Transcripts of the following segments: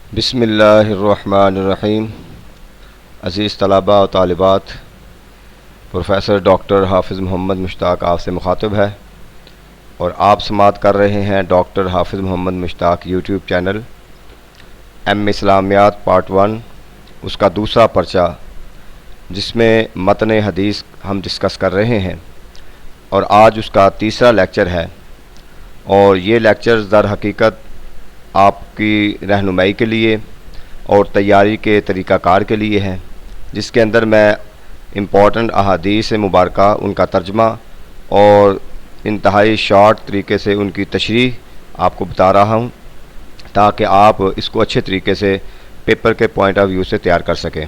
بسم اللہ الرحمن الرحیم۔ عزیز طلباء و طالبات، پروفیسر ڈاکٹر حافظ محمد مشتاق آپ سے مخاطب ہے اور آپ سماعت کر رہے ہیں ڈاکٹر حافظ محمد مشتاق یوٹیوب چینل اسلامیات پارٹ 1، اس کا دوسرا پرچہ جس میں متن حدیث ہم ڈسکس کر رہے ہیں، اور آج اس کا تیسرا لیکچر ہے۔ اور یہ لیکچر در حقیقت آپ کی رہنمائی کے لیے اور تیاری کے طریقہ کار کے لیے ہے، جس کے اندر میں امپورٹنٹ احادیث مبارکہ ان کا ترجمہ اور انتہائی شارٹ طریقے سے ان کی تشریح آپ کو بتا رہا ہوں، تاکہ آپ اس کو اچھے طریقے سے پیپر کے پوائنٹ آف ویو سے تیار کر سکیں۔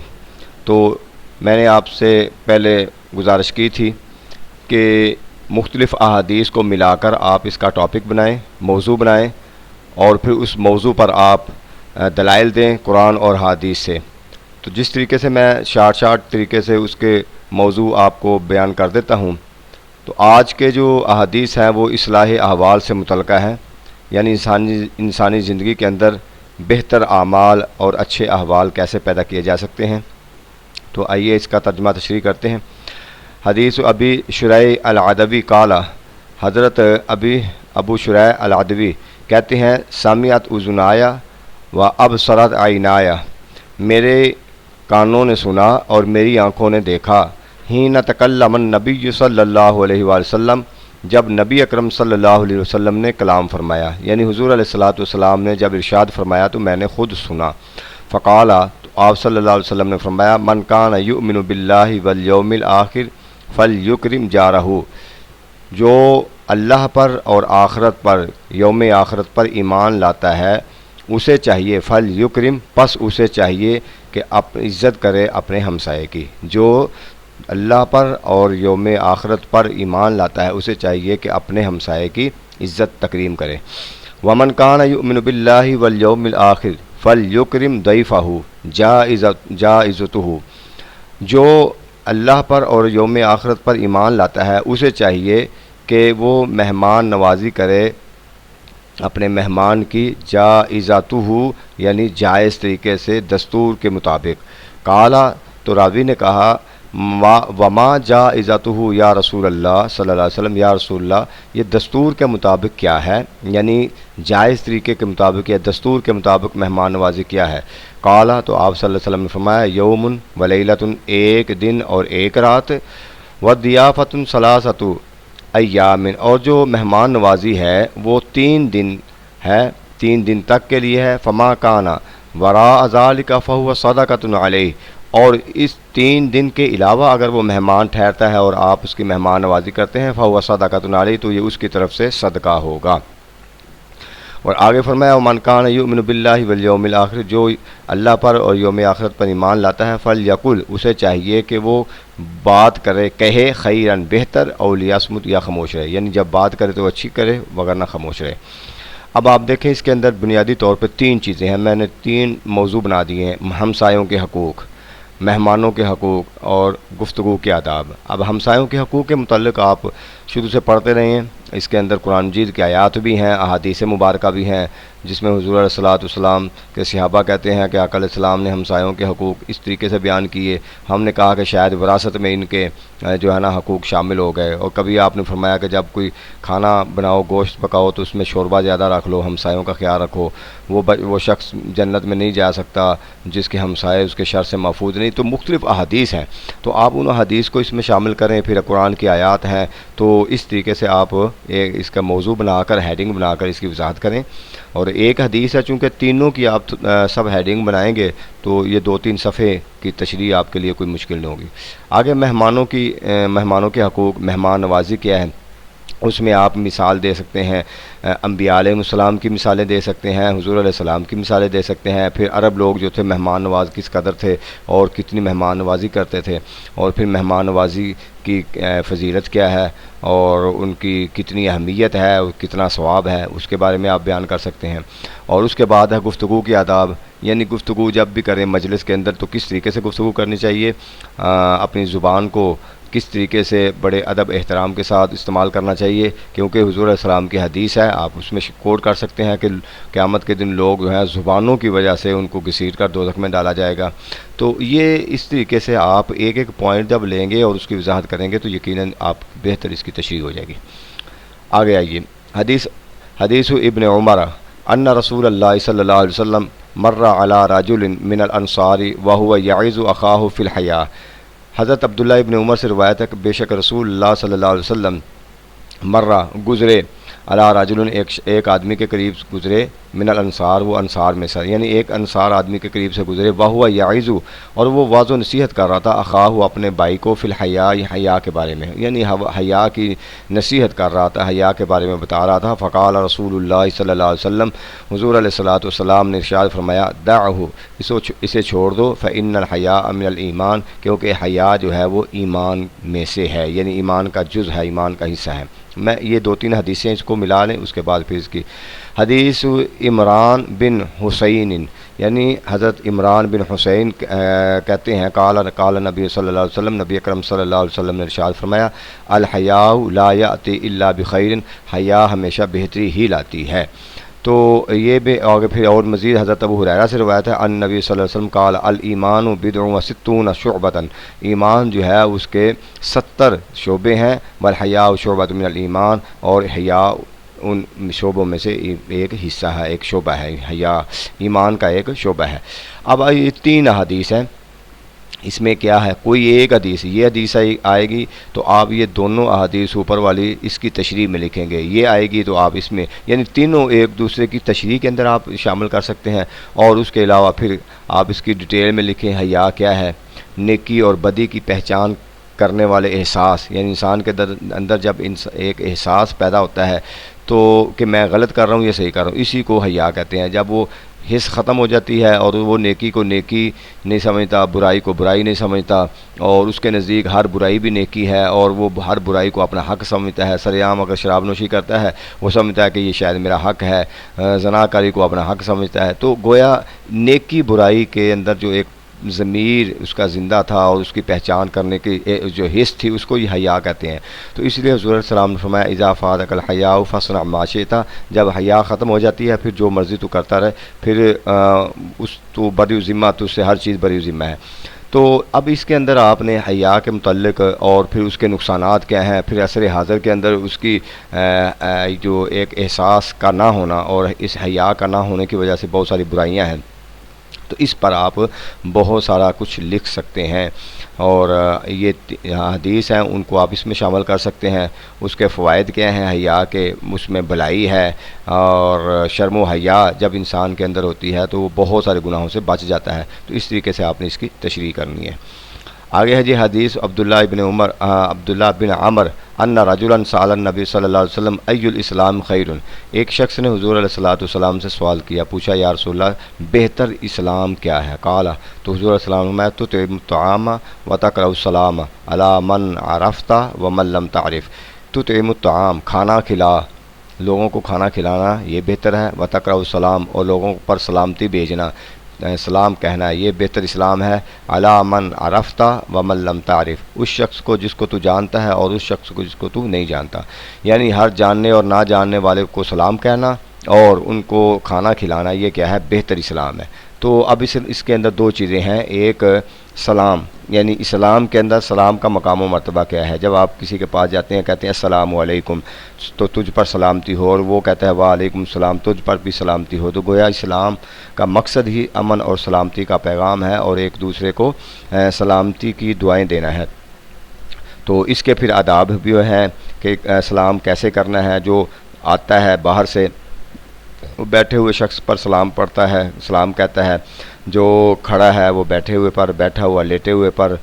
تو میں نے آپ سے پہلے گزارش کی تھی کہ مختلف احادیث کو ملا کر آپ اس کا ٹاپک بنائیں، موضوع بنائیں، اور پھر اس موضوع پر آپ دلائل دیں قرآن اور حدیث سے۔ تو جس طریقے سے میں شارٹ طریقے سے اس کے موضوع آپ کو بیان کر دیتا ہوں، تو آج کے جو احادیث ہیں وہ اصلاح احوال سے متعلقہ ہیں، یعنی انسانی زندگی کے اندر بہتر اعمال اور اچھے احوال کیسے پیدا کیے جا سکتے ہیں۔ تو آئیے اس کا ترجمہ تشریح کرتے ہیں۔ حدیث ابی شریح العدوی قال، حضرت ابو شریح العدوی کہتے ہیں، سمیعت اذنایا و ابصرت عینایا، میرے کانوں نے سنا اور میری آنکھوں نے دیکھا، حین تکلم النبی صلی اللہ علیہ وآلہ وسلم، جب نبی اکرم صلی اللہ علیہ وسلم نے کلام فرمایا، یعنی حضور علیہ الصلوۃ والسلام نے جب ارشاد فرمایا تو میں نے خود سنا۔ فقال، تو آپ صلی اللہ علیہ وسلم نے فرمایا، من کان یؤمن باللہ والیوم الآخر فلیکرم جارہ، جو اللہ پر اور آخرت پر، یوم آخرت پر ایمان لاتا ہے، اسے چاہیے فلیکرم، پس اسے چاہیے کہ عزت کرے اپنے ہمسائے کی۔ جو اللہ پر اور یوم آخرت پر ایمان لاتا ہے اسے چاہیے کہ اپنے ہمسائے کی عزت تکریم کرے۔ ومن کان یؤمن باللہ والیوم الآخر فلیکرم ضیفہ جائزتہ، جو اللہ پر اور یوم آخرت پر ایمان لاتا ہے اسے چاہیے کہ وہ مہمان نوازی کرے اپنے مہمان کی، جائزتہ یعنی جائز طریقے سے، دستور کے مطابق۔ قالا، تو راوی نے کہا، وما جائزتہ یا رسول اللہ صلی اللہ علیہ وسلم، یا رسول اللہ یہ دستور کے مطابق کیا ہے، یعنی جائز طریقے کے مطابق یا دستور کے مطابق مہمان نوازی کیا ہے۔ قالا، تو آپ صلی اللہ علیہ وسلم نے فرمایا، یوم و لیلۃ، ایک دن اور ایک رات، وضیافۃ ثلاثۃ ایام، اور جو مہمان نوازی ہے وہ 3 دن ہے، 3 دن تک کے لیے ہے۔ فما کانا وراء ذلک فہو صدقۃ علیہ، اور اس 3 دن کے علاوہ اگر وہ مہمان ٹھہرتا ہے اور آپ اس کی مہمان نوازی کرتے ہیں، فہو صدقۃ علیہ، تو یہ اس کی طرف سے صدقہ ہوگا۔ اور آگے فرمایا، ومن کان یؤمن باللہ والیوم الآخر، جو اللہ پر اور یوم آخرت پر ایمان لاتا ہے، فلیقل، اسے چاہیے کہ وہ بات کرے، کہے، خیرن، بہتر، او لیصمت، یا خاموش رہے، یعنی جب بات کرے تو اچھی کرے وگرنہ خاموش رہے۔ اب آپ دیکھیں اس کے اندر بنیادی طور پہ 3 چیزیں ہیں، میں نے 3 موضوع بنا دیے ہیں، ہمسایوں کے حقوق، مہمانوں کے حقوق اور گفتگو کے آداب۔ اب ہمسایوں کے حقوق کے متعلق آپ شروع سے پڑھتے رہے ہیں، اس کے اندر قرآن مجید کی آیات بھی ہیں، احادیث مبارکہ بھی ہیں، جس میں حضور علیہ الصلوۃ والسلام کے صحابہ کہتے ہیں کہ آقا علیہ السلام نے ہمسایوں کے حقوق اس طریقے سے بیان کیے، ہم نے کہا کہ شاید وراثت میں ان کے جو ہے نا حقوق شامل ہو گئے۔ اور کبھی آپ نے فرمایا کہ جب کوئی کھانا بناؤ، گوشت پکاؤ، تو اس میں شوربہ زیادہ رکھ لو، ہمسایوں کا خیال رکھو، وہ شخص جنت میں نہیں جا سکتا جس کے ہمسائے اس کے شر سے محفوظ نہیں۔ تو مختلف احادیث ہیں، تو آپ ان احادیث کو اس میں شامل کریں، پھر قرآن کی آیات ہیں، تو اس طریقے سے آپ اس کا موضوع بنا کر، ہیڈنگ بنا کر اس کی وضاحت کریں۔ اور ایک حدیث ہے، چونکہ تینوں کی آپ سب ہیڈنگ بنائیں گے تو یہ 2-3 صفحے کی تشریح آپ کے لیے کوئی مشکل نہیں ہوگی۔ آگے مہمانوں کے حقوق، مہمان نوازی کیا ہے، اس میں آپ مثال دے سکتے ہیں، انبیاء علیہ السلام کی مثالیں دے سکتے ہیں، حضور علیہ السلام کی مثالیں دے سکتے ہیں، پھر عرب لوگ جو تھے مہمان نواز کس قدر تھے اور کتنی مہمان نوازی کرتے تھے، اور پھر مہمان نوازی کی فضیلت کیا ہے اور ان کی کتنی اہمیت ہے اور کتنا ثواب ہے، اس کے بارے میں آپ بیان کر سکتے ہیں۔ اور اس کے بعد ہے گفتگو کے آداب، یعنی گفتگو جب بھی کریں مجلس کے اندر تو کس طریقے سے گفتگو کرنی چاہیے، اپنی زبان کو کس طریقے سے بڑے ادب احترام کے ساتھ استعمال کرنا چاہیے، کیونکہ حضور علیہ السلام کی حدیث ہے، آپ اس میں کوٹ کر سکتے ہیں کہ قیامت کے دن لوگ جو ہے زبانوں کی وجہ سے ان کو گھسیٹ کر دوزخ میں ڈالا جائے گا۔ تو یہ اس طریقے سے آپ ایک ایک پوائنٹ جب لیں گے اور اس کی وضاحت کریں گے تو یقیناً آپ بہتر اس کی تشریح ہو جائے گی۔ آگے آئیے، حدیث ابن عمر ان رسول اللہ صلی اللہ علیہ وسلم مر علی رجل من الانصار وهو يعظ اخاه فی الحیاء۔ حضرت عبداللہ ابن عمر سے روایت ہے کہ بے شک رسول اللہ صلی اللہ علیہ وسلم مرہ گزرے، علی رجل ایک آدمی کے قریب گزرے، من الانصار وہ انصار میں سے، یعنی ایک انصار آدمی کے قریب سے گزرے، وہو یعظ اور وہ واضح نصیحت کر رہا تھا، اخاہ اپنے بھائی کو، فی الحیاء حیا کے بارے میں، یعنی حیا کی نصیحت کر رہا تھا، حیا کے بارے میں بتا رہا تھا۔ فقال رسول اللہ صلی اللہ علیہ وسلم، حضور علیہ الصلوۃ والسلام نے ارشاد فرمایا، دعہ اسے چھوڑ دو، فإن الحیاء من الایمان، کیونکہ حیا جو ہے وہ ایمان میں سے ہے، یعنی ایمان کا جز ہے، ایمان کا حصہ ہے۔ میں یہ دو تین حدیثیں اس کو ملا لیں، اس کے بعد پھر اس کی حدیث عمران بن حسین، یعنی حضرت عمران بن حسین کہتے ہیں، قال نبی صلی اللہ علیہ وسلم، نبی اکرم صلی اللہ علیہ وسلم نے ارشاد فرمایا، الحیاء لا یأتی الا بخیر، حیا ہمیشہ بہتری ہی لاتی ہے۔ تو یہ بھی آگے پھر اور مزید حضرت ابو ہریرہ سے روایت ہے، ان نبی صلی اللہ علیہ وسلم قال الایمان بضع وستون شعبۃ، ایمان جو ہے اس کے 70 شعبے ہیں، والحیاء شعبۃ من الایمان، اور حیا ان شعبوں میں سے ایک حصہ ہے، ایک شعبہ ہے، حیا ایمان کا ایک شعبہ ہے۔ اب یہ 3 احادیث ہیں، اس میں کیا ہے، کوئی ایک حدیث، یہ حدیث آئے گی تو آپ یہ دونوں احادیث اوپر والی اس کی تشریح میں لکھیں گے، یہ آئے گی تو آپ اس میں، یعنی تینوں ایک دوسرے کی تشریح کے اندر آپ شامل کر سکتے ہیں، اور اس کے علاوہ پھر آپ اس کی ڈیٹیل میں لکھیں، حیا کیا ہے، نیکی اور بدی کی پہچان کرنے والے احساس، یعنی انسان کے اندر جب ایک احساس پیدا ہوتا ہے تو کہ میں غلط کر رہا ہوں یا صحیح کر رہا ہوں، اسی کو حیا کہتے ہیں۔ جب وہ حس ختم ہو جاتی ہے اور وہ نیکی کو نیکی نہیں سمجھتا، برائی کو برائی نہیں سمجھتا، اور اس کے نزدیک ہر برائی بھی نیکی ہے، اور وہ ہر برائی کو اپنا حق سمجھتا ہے۔ سر عام اگر شراب نوشی کرتا ہے وہ سمجھتا ہے کہ یہ شاید میرا حق ہے، زنا کاری کو اپنا حق سمجھتا ہے، تو گویا نیکی برائی کے اندر جو ایک ضمیر اس کا زندہ تھا اور اس کی پہچان کرنے کی جو حس تھی، اس کو یہ حیا کہتے ہیں۔ تو اس لیے حضور علیہ السلام نے فرمایا، اذا فاتک الحیاء فاصنع ما شئت، جب حیا ختم ہو جاتی ہے پھر جو مرضی تو کرتا رہے، پھر اس تو بری ذمہ، تو اس سے ہر چیز بری ذمہ ہے۔ تو اب اس کے اندر آپ نے حیا کے متعلق اور پھر اس کے نقصانات کیا ہیں، پھر عصر حاضر کے اندر اس کی جو ایک احساس کا نہ ہونا اور اس حیا کا نہ ہونے کی وجہ سے بہت ساری برائیاں ہیں، تو اس پر آپ بہت سارا کچھ لکھ سکتے ہیں، اور یہ حدیث ہیں ان کو آپ اس میں شامل کر سکتے ہیں۔ اس کے فوائد کیا ہیں حیا کے، اس میں بھلائی ہے، اور شرم و حیا جب انسان کے اندر ہوتی ہے تو وہ بہت سارے گناہوں سے بچ جاتا ہے۔ تو اس طریقے سے آپ نے اس کی تشریح کرنی ہے۔ آگے ہے جی حدیث عبداللہ بن عمر ان رجلا سأل النبی صلی اللہ علیہ وسلم ای الاسلام خیر، ایک شخص نے حضور علیہ الصلوۃ والسلام سے سوال کیا، پوچھا یا رسول اللہ بہتر اسلام کیا ہے؟ قال، تو حضور علیہ السلام نے تطعم الطعام وتقرأ السلام علی من عرفت ومن لم تعرف، تطعم الطعام کھانا کھلا، لوگوں کو کھانا کھلانا یہ بہتر ہے، وتقرأ السلام اور لوگوں پر سلامتی بھیجنا، سلام کہنا، یہ بہتر اسلام ہے، علی من عرفت ومن لم تعرف، اس شخص کو جس کو تو جانتا ہے اور اس شخص کو جس کو تو نہیں جانتا، یعنی ہر جاننے اور نہ جاننے والے کو سلام کہنا اور ان کو کھانا کھلانا، یہ کیا ہے، بہتر اسلام ہے۔ تو اب اس کے اندر 2 چیزیں ہیں، ایک سلام، یعنی اسلام کے اندر سلام کا مقام و مرتبہ کیا ہے۔ جب آپ کسی کے پاس جاتے ہیں کہتے ہیں السلام علیکم، تو تجھ پر سلامتی ہو، اور وہ کہتا ہے وعلیکم السلام، تجھ پر بھی سلامتی ہو، تو گویا اسلام کا مقصد ہی امن اور سلامتی کا پیغام ہے اور ایک دوسرے کو سلامتی کی دعائیں دینا ہے۔ تو اس کے پھر آداب بھی ہیں کہ سلام کیسے کرنا ہے، جو آتا ہے باہر سے بیٹھے ہوئے شخص پر سلام پڑھتا ہے، سلام کہتا ہے، جو کھڑا ہے وہ بیٹھے ہوئے پر، بیٹھا ہوا لیٹے ہوئے پر،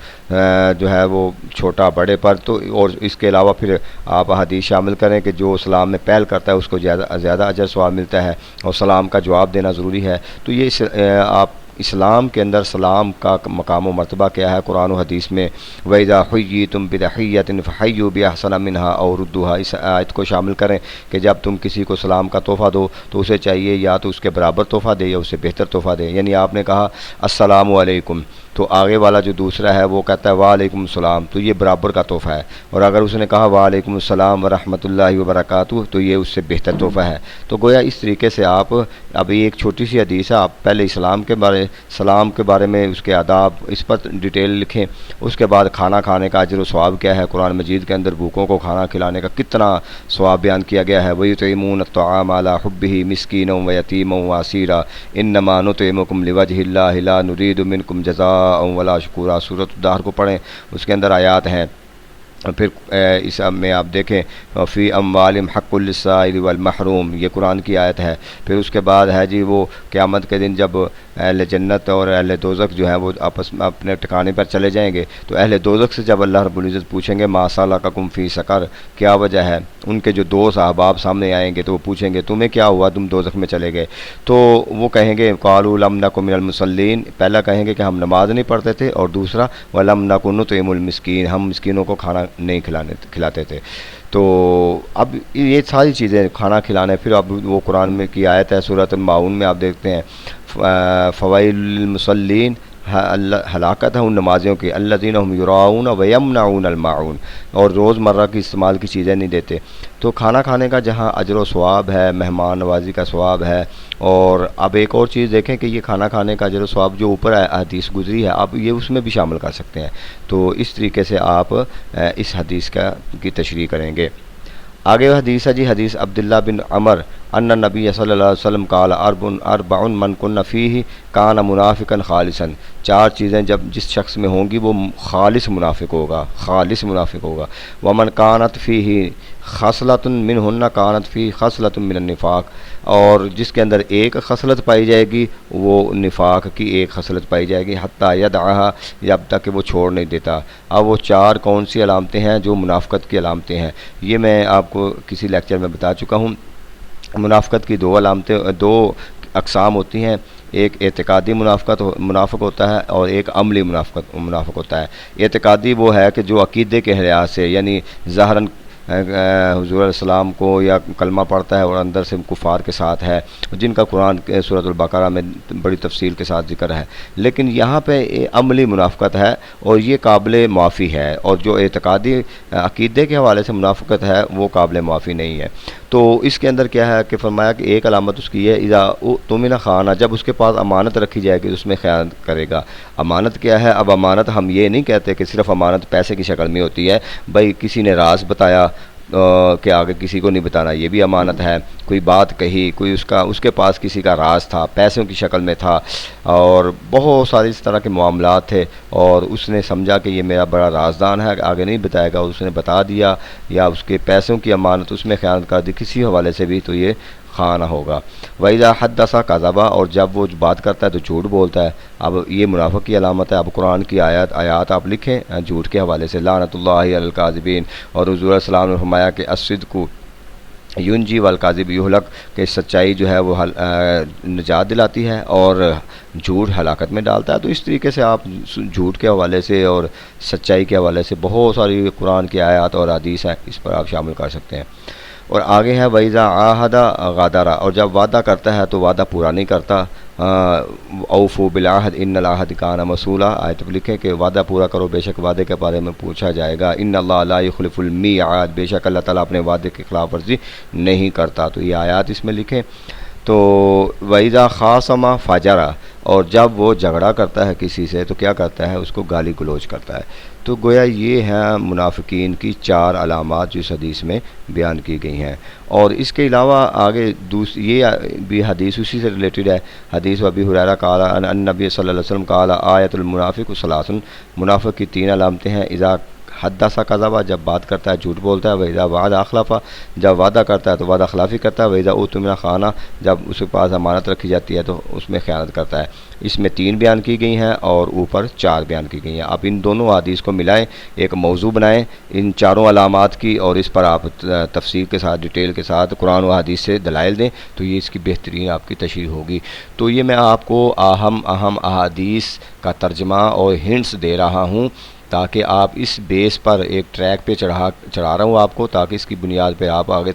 جو ہے وہ چھوٹا بڑے پر، تو اور اس کے علاوہ پھر آپ حدیث شامل کریں کہ جو سلام میں پہل کرتا ہے اس کو زیادہ اجر ثواب ملتا ہے، اور سلام کا جواب دینا ضروری ہے۔ تو یہ آپ اسلام کے اندر سلام کا مقام و مرتبہ کیا ہے قرآن و حدیث میں، وَإِذَا حُيِّيتُم بِتَحِيَّةٍ فَحَيُّوا بِأَحْسَنَ مِنْهَا أَوْ رُدُّوهَا، اس آیت کو شامل کریں کہ جب تم کسی کو سلام کا تحفہ دو تو اسے چاہیے یا تو اس کے برابر تحفہ دے یا اس سے بہتر تحفہ دے. یعنی آپ نے کہا السلام علیکم تو آگے والا جو دوسرا ہے وہ کہتا ہے وعلیکم السلام، تو یہ برابر کا تحفہ ہے. اور اگر اس نے کہا وعلیکم السلام ورحمۃ اللہ وبرکاتہ تو یہ اس سے بہتر تحفہ ہے. تو گویا اس طریقے سے آپ ابھی ایک چھوٹی سی حدیث ہے، آپ پہلے سلام کے بارے میں اس کے آداب اس پر ڈیٹیل لکھیں. اس کے بعد کھانا کھانے کا اجر و ثواب کیا ہے، قرآن مجید کے اندر بھوکوں کو کھانا کھلانے کا کتنا ثواب بیان کیا گیا ہے. وَيُطْعِمُونَ الطَّعَامَ عَلَىٰ حُبِّهِ مِسْكِينًا وَيَتِيمًا وَأَسِيرًا إِنَّمَا نُطْعِمُكُمْ لِوَجْهِ اللَّهِ لَا نُرِيدُ مِنكُمْ جَزَاءً وَلَا شُكُورًا. سورۃ الدہر کو پڑھیں، اس کے اندر آیات ہیں. پھر اس میں آپ دیکھیں فی اموالہم حق للسائل والمحروم، یہ قرآن کی آیت ہے. پھر اس کے بعد ہے جی وہ قیامت کے دن جب اہل جنت اور اہل دوزخ جو ہیں وہ آپس میں اپنے ٹھکانے پر چلے جائیں گے تو اہل دوزخ سے جب اللہ رب العزت پوچھیں گے ما سلککم فی سقر، کیا وجہ ہے، ان کے جو دوست احباب سامنے آئیں گے تو وہ پوچھیں گے تمہیں کیا ہوا تم دوزخ میں چلے گئے، تو وہ کہیں گے قالوا لم نک من المصلین، پہلا کہیں گے کہ ہم نماز نہیں پڑھتے تھے، اور دوسرا ولم نک نطعم المسکین، ہم مسکینوں کو کھانا نہیں کھلاتے تھے. تو اب یہ ساری چیزیں کھانا کھلانے. پھر اب وہ قرآن میں کی آیت ہے سورۃ الماعون میں آپ دیکھتے ہیں فوائل المصلین، ہلاکت ہے ان نمازیوں کی الذین هم یراؤون ویمنعون الماعون، اور روز مرہ کی استعمال کی چیزیں نہیں دیتے. تو کھانا کھانے کا جہاں اجر و ثواب ہے، مہمان نوازی کا ثواب ہے. اور اب ایک اور چیز دیکھیں کہ یہ کھانا کھانے کا اجر و ثواب جو اوپر حدیث گزری ہے آپ یہ اس میں بھی شامل کر سکتے ہیں. تو اس طریقے سے آپ اس حدیث کی تشریح کریں گے. آگے حدیث ہے جی حدیث عبداللہ بن عمر ان نبی صلی اللہ علیہ وسلم قال اربع من کن فیہ کان منافقا خالصا، چار چیزیں جب جس شخص میں ہوں گی وہ خالص منافق ہوگا. ومن کانت فیہ خصلۃ منہن کانت فیہ خصلۃ من النفاق، اور جس کے اندر ایک خصلت پائی جائے گی وہ نفاق کی ایک خصلت پائی جائے گی حتی یدعہا، جب تک کہ وہ چھوڑ نہیں دیتا. اب وہ چار کون سی علامتیں ہیں جو منافقت کی علامتیں ہیں، یہ میں آپ کو کسی لیکچر میں بتا چکا ہوں. منافقت کی دو اقسام ہوتی ہیں، ایک اعتقادی منافق ہوتا ہے اور ایک عملی منافق ہوتا ہے. اعتقادی وہ ہے کہ جو عقیدے کے لحاظ سے یعنی ظاہراً حضور علیہ السلام کو یا کلمہ پڑھتا ہے اور اندر سے کفار کے ساتھ ہے، جن کا قرآن سورۃ البقرہ میں بڑی تفصیل کے ساتھ ذکر ہے. لیکن یہاں پہ عملی منافقت ہے اور یہ قابل معافی ہے، اور جو اعتقادی عقیدے کے حوالے سے منافقت ہے وہ قابل معافی نہیں ہے. تو اس کے اندر کیا ہے کہ فرمایا کہ ایک علامت اس کی ہے اذا اؤتمن خانہ، جب اس کے پاس امانت رکھی جائے گی اس میں خیانت کرے گا. امانت کیا ہے؟ اب امانت ہم یہ نہیں کہتے کہ صرف امانت پیسے کی شکل میں ہوتی ہے، بھائی کسی نے راز بتایا کہ آگے کسی کو نہیں بتانا، یہ بھی امانت ہے. کوئی بات کہی، کوئی اس کے پاس کسی کا راز تھا، پیسوں کی شکل میں تھا، اور بہت سارے اس طرح کے معاملات تھے، اور اس نے سمجھا کہ یہ میرا بڑا رازدان ہے آگے نہیں بتائے گا، اس نے بتا دیا، یا اس کے پیسوں کی امانت اس میں خیانت کر دی کسی حوالے سے بھی، تو یہ خانہ ہوگا. وَإِذَا حَدَّثَ كَذَبَ، اور جب وہ بات کرتا ہے تو جھوٹ بولتا ہے. اب یہ منافق کی علامت ہے. اب قرآن کی آیات آپ لکھیں جھوٹ کے حوالے سے، لعنت اللہ علی الکاذبین، اور حضور علیہ السلام نے فرمایا کہ الصدق ینجی والکاذب یہلک، کہ سچائی جو ہے وہ نجات دلاتی ہے اور جھوٹ ہلاکت میں ڈالتا ہے. تو اس طریقے سے آپ جھوٹ کے حوالے سے اور سچائی کے حوالے سے بہت ساری قرآن کی آیات اور حدیث ہیں، اس پر آپ شامل کر سکتے ہیں. اور آگے ہے وَإِذَا عَاهَدَ غَدَرَ، اور جب وعدہ کرتا ہے تو وعدہ پورا نہیں کرتا. اوفوا بالعہد ان العہد کان مسئولا، آیت لکھیں کہ وعدہ پورا کرو، بے شک وعدے کے بارے میں پوچھا جائے گا. ان اللہ لا یخلف المیعاد، بے شک اللہ تعالیٰ اپنے وعدے کی خلاف ورزی نہیں کرتا. تو یہ آیات اس میں لکھیں. تو وَإِذَا خَاصَمَ فَجَرَ، اور جب وہ جھگڑا کرتا ہے کسی سے تو کیا کرتا ہے؟ اس کو گالی گلوچ کرتا ہے. تو گویا یہ ہیں منافقین کی چار علامات جو اس حدیث میں بیان کی گئی ہیں. اور اس کے علاوہ آگے یہ بھی حدیث اسی سے ریلیٹڈ ہے. حدیث ابی ہریرہ قال ان نبی صلی اللہ علیہ وسلم قال آیت المنافق ثلاث، منافق کی تین علامتیں ہیں. اذا حدث کذب، جب بات کرتا ہے جھوٹ بولتا ہے، وَإِذَا وعد اخلف، جب وعدہ کرتا ہے تو وعدہ خلافی کرتا ہے، وَإِذَا اؤتمن خانہ، جب اس کے پاس امانت رکھی جاتی ہے تو اس میں خیانت کرتا ہے۔ اس میں 3 بیان کی گئی ہیں اور اوپر 4 بیان کی گئی ہیں۔ آپ ان دونوں حدیث کو ملائیں، ایک موضوع بنائیں ان چاروں علامات کی، اور اس پر آپ تفصیل کے ساتھ، ڈیٹیل کے ساتھ قرآن و حدیث سے دلائل دیں، تو یہ اس کی بہترین آپ کی تشریح ہوگی۔ تو یہ میں آپ کو اہم احادیث کا ترجمہ اور ہنٹس دے رہا ہوں، تاکہ آپ اس بیس پر ایک ٹریک پہ چڑھا رہا ہوں آپ کو، تاکہ اس کی بنیاد پہ آپ آگے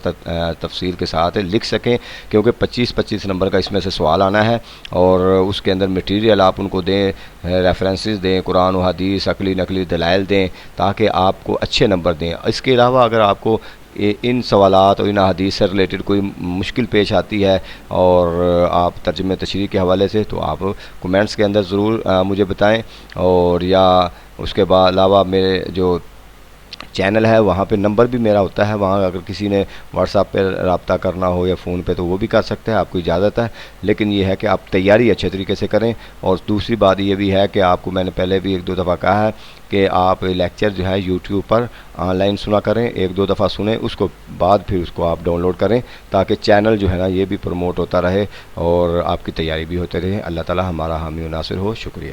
تفصیل کے ساتھ لکھ سکیں، کیونکہ 25 نمبر کا اس میں سے سوال آنا ہے، اور اس کے اندر مٹیریل آپ ان کو دیں، ریفرنسز دیں، قرآن و حدیث، عقلی نقلی دلائل دیں، تاکہ آپ کو اچھے نمبر دیں۔ اس کے علاوہ اگر آپ کو ان سوالات اور ان حدیث سے ریلیٹڈ کوئی مشکل پیش آتی ہے اور آپ ترجمہ تشریح کے حوالے سے، تو آپ کومنٹس کے اندر ضرور مجھے بتائیں، اور یا اس کے علاوہ میرے جو چینل ہے وہاں پہ نمبر بھی میرا ہوتا ہے، وہاں اگر کسی نے واٹس ایپ پہ رابطہ کرنا ہو یا فون پہ تو وہ بھی کر سکتے ہیں، آپ کو اجازت ہے، لیکن یہ ہے کہ آپ تیاری اچھے طریقے سے کریں۔ اور دوسری بات یہ بھی ہے کہ آپ کو میں نے پہلے بھی 1-2 دفعہ کہا ہے کہ آپ لیکچر جو ہے یوٹیوب پر آن لائن سنا کریں، 1-2 دفعہ سنیں، اس کو بعد پھر اس کو آپ ڈاؤن لوڈ کریں، تاکہ چینل جو ہے نا یہ بھی پروموٹ ہوتا رہے اور آپ کی تیاری بھی ہوتے رہے۔ اللہ تعالی ہمارا حامی و ناصر ہو۔ شکریہ۔